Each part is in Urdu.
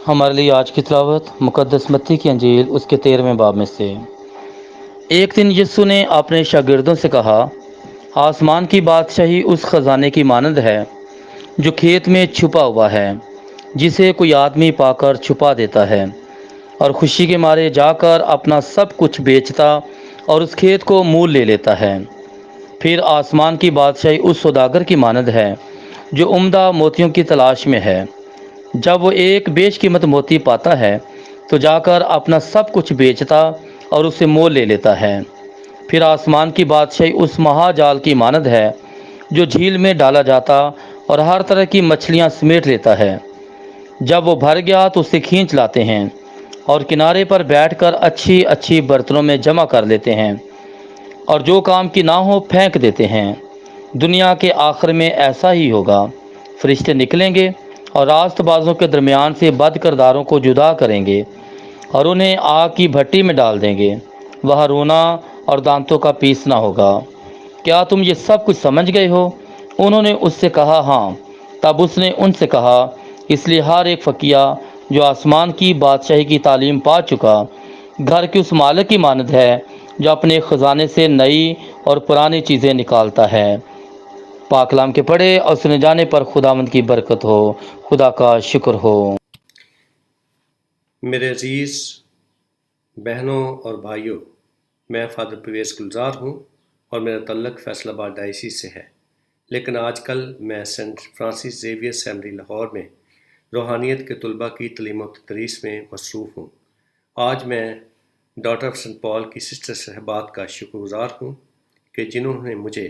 ہمارے لیے آج کی تلاوت مقدس متی کی انجیل اس کے 13ویں باب میں سے۔ ایک دن یسوع نے اپنے شاگردوں سے کہا، آسمان کی بادشاہی اس خزانے کی مانند ہے جو کھیت میں چھپا ہوا ہے، جسے کوئی آدمی پا کر چھپا دیتا ہے اور خوشی کے مارے جا کر اپنا سب کچھ بیچتا اور اس کھیت کو مول لے لیتا ہے۔ پھر آسمان کی بادشاہی اس سوداگر کی مانند ہے جو عمدہ موتیوں کی تلاش میں ہے۔ جب وہ ایک بیش قیمت موتی پاتا ہے تو جا کر اپنا سب کچھ بیچتا اور اسے مول لے لیتا ہے۔ پھر آسمان کی بادشاہی اس مہا جال کی مانند ہے جو جھیل میں ڈالا جاتا اور ہر طرح کی مچھلیاں سمیٹ لیتا ہے۔ جب وہ بھر گیا تو اسے کھینچ لاتے ہیں اور کنارے پر بیٹھ کر اچھی اچھی برتنوں میں جمع کر لیتے ہیں، اور جو کام کی نہ ہو پھینک دیتے ہیں۔ دنیا کے آخر میں ایسا ہی ہوگا۔ فرشتے نکلیں گے اور راست بازوں کے درمیان سے بد کرداروں کو جدا کریں گے اور انہیں آگ کی بھٹی میں ڈال دیں گے۔ وہاں رونا اور دانتوں کا پیسنا ہوگا۔ کیا تم یہ سب کچھ سمجھ گئے ہو؟ انہوں نے اس سے کہا، ہاں۔ تب اس نے ان سے کہا، اس لیے ہر ایک فقیہ جو آسمان کی بادشاہی کی تعلیم پا چکا گھر کے اس مالک کی مانند ہے جو اپنے خزانے سے نئی اور پرانی چیزیں نکالتا ہے۔ پاک کلام کے پڑھے اور سنے جانے پر خداوند کی برکت ہو۔ خدا کا شکر ہو۔ میرے عزیز بہنوں اور بھائیوں، میں فادر پرویز گلزار ہوں اور میرا تعلق فیصل آباد ڈائیسس سے ہے، لیکن آج کل میں Saint Francis Xavier seminary Lahore میں روحانیت کے طلباء کی تعلیم و تدریس میں مصروف ہوں۔ آج میں ڈاٹر آف سینٹ پال کی سسٹر صاحبات کا شکر گزار ہوں کہ جنہوں نے مجھے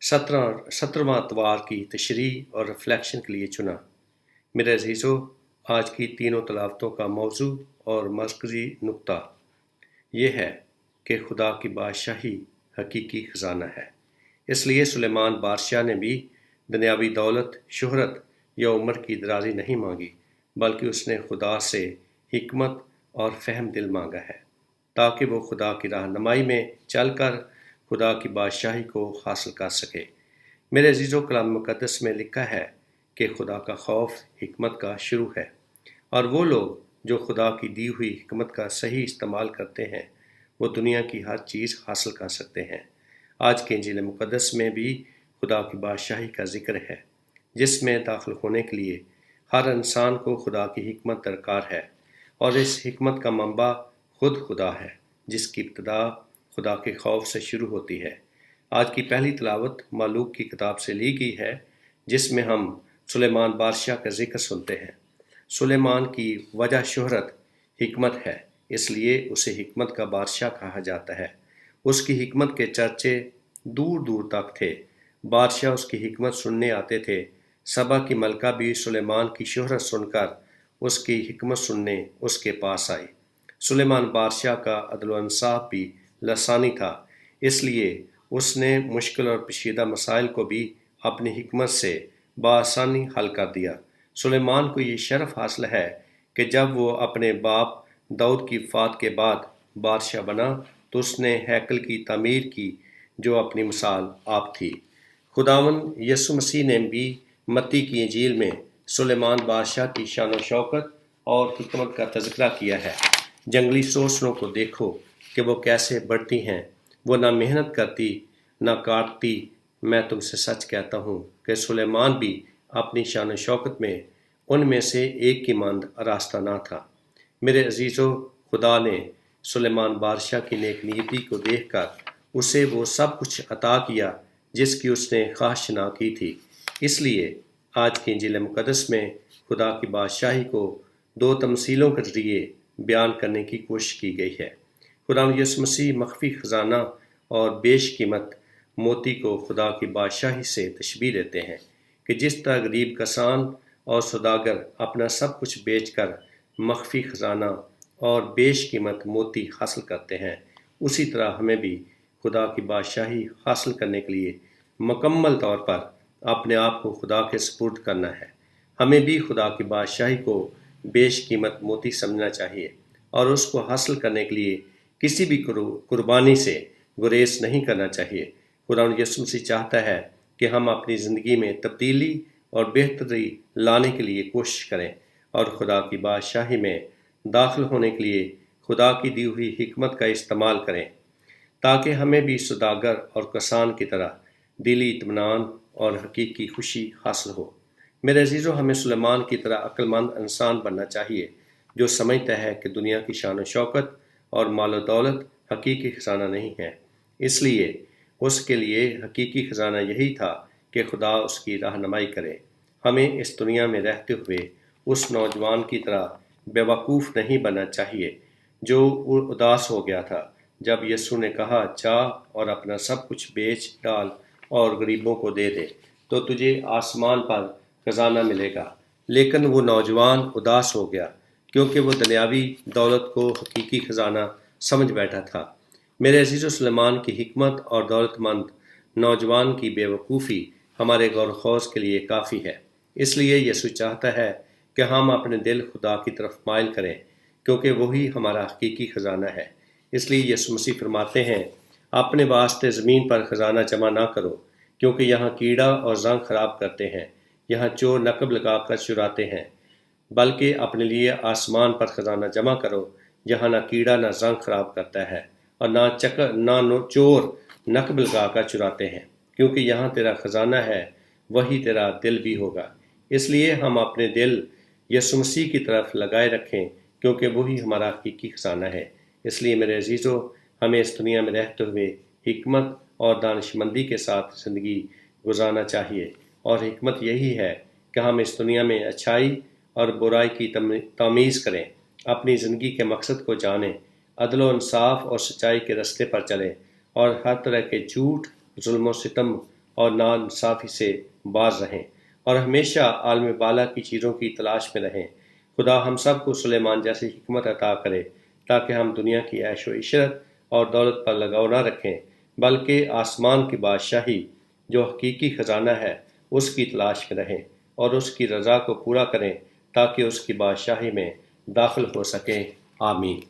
17واں اتوار کی تشریح اور ریفلیکشن کے لیے چنا۔ میرے عزیزو، آج کی تینوں تلاوتوں کا موضوع اور مرکزی نقطہ یہ ہے کہ خدا کی بادشاہی حقیقی خزانہ ہے۔ اس لیے سلیمان بادشاہ نے بھی دنیاوی دولت، شہرت یا عمر کی درازی نہیں مانگی، بلکہ اس نے خدا سے حکمت اور فہم دل مانگا ہے، تاکہ وہ خدا کی رہنمائی میں چل کر خدا کی بادشاہی کو حاصل کر سکے۔ میرے عزیزو، کلام مقدس میں لکھا ہے کہ خدا کا خوف حکمت کا شروع ہے، اور وہ لوگ جو خدا کی دی ہوئی حکمت کا صحیح استعمال کرتے ہیں وہ دنیا کی ہر چیز حاصل کر سکتے ہیں۔ آج کے انجیل مقدس میں بھی خدا کی بادشاہی کا ذکر ہے، جس میں داخل ہونے کے لیے ہر انسان کو خدا کی حکمت درکار ہے، اور اس حکمت کا منبع خود خدا ہے، جس کی ابتدا خدا کے خوف سے شروع ہوتی ہے۔ آج کی پہلی تلاوت ملوک کی کتاب سے لی گئی ہے، جس میں ہم سلیمان بادشاہ کا ذکر سنتے ہیں۔ سلیمان کی وجہ شہرت حکمت ہے، اس لیے اسے حکمت کا بادشاہ کہا جاتا ہے۔ اس کی حکمت کے چرچے دور دور تک تھے، بادشاہ اس کی حکمت سننے آتے تھے۔ سبا کی ملکہ بھی سلیمان کی شہرت سن کر اس کی حکمت سننے اس کے پاس آئی۔ سلیمان بادشاہ کا عدل و انصاف بھی لسانی تھا، اس لیے اس نے مشکل اور پیچیدہ مسائل کو بھی اپنی حکمت سے بآسانی حل کر دیا۔ سلیمان کو یہ شرف حاصل ہے کہ جب وہ اپنے باپ داؤد کی وفات کے بعد بادشاہ بنا تو اس نے ہیکل کی تعمیر کی، جو اپنی مثال آپ تھی۔ خداوند یسوع مسیح نے بھی متی کی انجیل میں سلیمان بادشاہ کی شان و شوکت اور حکمت کا تذکرہ کیا ہے۔ جنگلی سوسنوں کو دیکھو کہ وہ کیسے بڑھتی ہیں، وہ نہ محنت کرتی نہ کاٹتی۔ میں تم سے سچ کہتا ہوں کہ سلیمان بھی اپنی شان و شوکت میں ان میں سے ایک کی مانند آراستہ نہ تھا۔ میرے عزیزو، خدا نے سلیمان بادشاہ کی نیک نیتی کو دیکھ کر اسے وہ سب کچھ عطا کیا جس کی اس نے خواہش نہ کی تھی۔ اس لیے آج کی انجیل مقدس میں خدا کی بادشاہی کو دو تمثیلوں کے ذریعے بیان کرنے کی کوشش کی گئی ہے۔ خدا یسوع مسیح مخفی خزانہ اور بیش قیمت موتی کو خدا کی بادشاہی سے تشبیہ دیتے ہیں کہ جس طرح غریب کسان اور سوداگر اپنا سب کچھ بیچ کر مخفی خزانہ اور بیش قیمت موتی حاصل کرتے ہیں، اسی طرح ہمیں بھی خدا کی بادشاہی حاصل کرنے کے لیے مکمل طور پر اپنے آپ کو خدا کے سپرد کرنا ہے۔ ہمیں بھی خدا کی بادشاہی کو بیش قیمت موتی سمجھنا چاہیے اور اس کو حاصل کرنے کے لیے کسی بھی قربانی سے گریز نہیں کرنا چاہیے۔ قرآن یسوع مسیح چاہتا ہے کہ ہم اپنی زندگی میں تبدیلی اور بہتری لانے کے لیے کوشش کریں اور خدا کی بادشاہی میں داخل ہونے کے لیے خدا کی دی ہوئی حکمت کا استعمال کریں، تاکہ ہمیں بھی سوداگر اور کسان کی طرح دلی اطمینان اور حقیقی خوشی حاصل ہو۔ میرے عزیزو، ہمیں سلیمان کی طرح عقل مند انسان بننا چاہیے، جو سمجھتا ہے کہ دنیا کی شان و شوکت اور مال و دولت حقیقی خزانہ نہیں ہے۔ اس لیے اس کے لیے حقیقی خزانہ یہی تھا کہ خدا اس کی رہنمائی کرے۔ ہمیں اس دنیا میں رہتے ہوئے اس نوجوان کی طرح بے وقوف نہیں بننا چاہیے جو اداس ہو گیا تھا جب یسوع نے کہا، جا اور اپنا سب کچھ بیچ ڈال اور غریبوں کو دے دے تو تجھے آسمان پر خزانہ ملے گا۔ لیکن وہ نوجوان اداس ہو گیا کیونکہ وہ دنیاوی دولت کو حقیقی خزانہ سمجھ بیٹھا تھا۔ میرے عزیز و سلیمان کی حکمت اور دولت مند نوجوان کی بے وقوفی ہمارے غور و خوض کے لیے کافی ہے۔ اس لیے یسوع چاہتا ہے کہ ہم اپنے دل خدا کی طرف مائل کریں، کیونکہ وہی ہمارا حقیقی خزانہ ہے۔ اس لیے یسوع مسیح فرماتے ہیں، اپنے واسطے زمین پر خزانہ جمع نہ کرو، کیونکہ یہاں کیڑا اور زنگ خراب کرتے ہیں، یہاں چور نقب لگا کر چراتے ہیں، بلکہ اپنے لیے آسمان پر خزانہ جمع کرو، جہاں نہ کیڑا نہ زنگ خراب کرتا ہے اور نہ چور نقب لگا کر چراتے ہیں، کیونکہ یہاں تیرا خزانہ ہے وہی تیرا دل بھی ہوگا۔ اس لیے ہم اپنے دل یسوع مسیح کی طرف لگائے رکھیں، کیونکہ وہی ہمارا حقیقی خزانہ ہے۔ اس لیے میرے عزیزو، ہمیں اس دنیا میں رہتے ہوئے حکمت اور دانش مندی کے ساتھ زندگی گزارنا چاہیے، اور حکمت یہی ہے کہ ہم اس دنیا میں اچھائی اور برائی کی تمیز کریں، اپنی زندگی کے مقصد کو جانیں، عدل و انصاف اور سچائی کے راستے پر چلیں، اور ہر طرح کے جھوٹ، ظلم و ستم اور ناانصافی سے باز رہیں، اور ہمیشہ عالم بالا کی چیزوں کی تلاش میں رہیں۔ خدا ہم سب کو سلیمان جیسی حکمت عطا کرے، تاکہ ہم دنیا کی عیش و عشرت اور دولت پر لگاؤ نہ رکھیں، بلکہ آسمان کی بادشاہی جو حقیقی خزانہ ہے اس کی تلاش میں رہیں اور اس کی رضا کو پورا کریں، تاکہ اس کی بادشاہی میں داخل ہو سکیں۔ آمین۔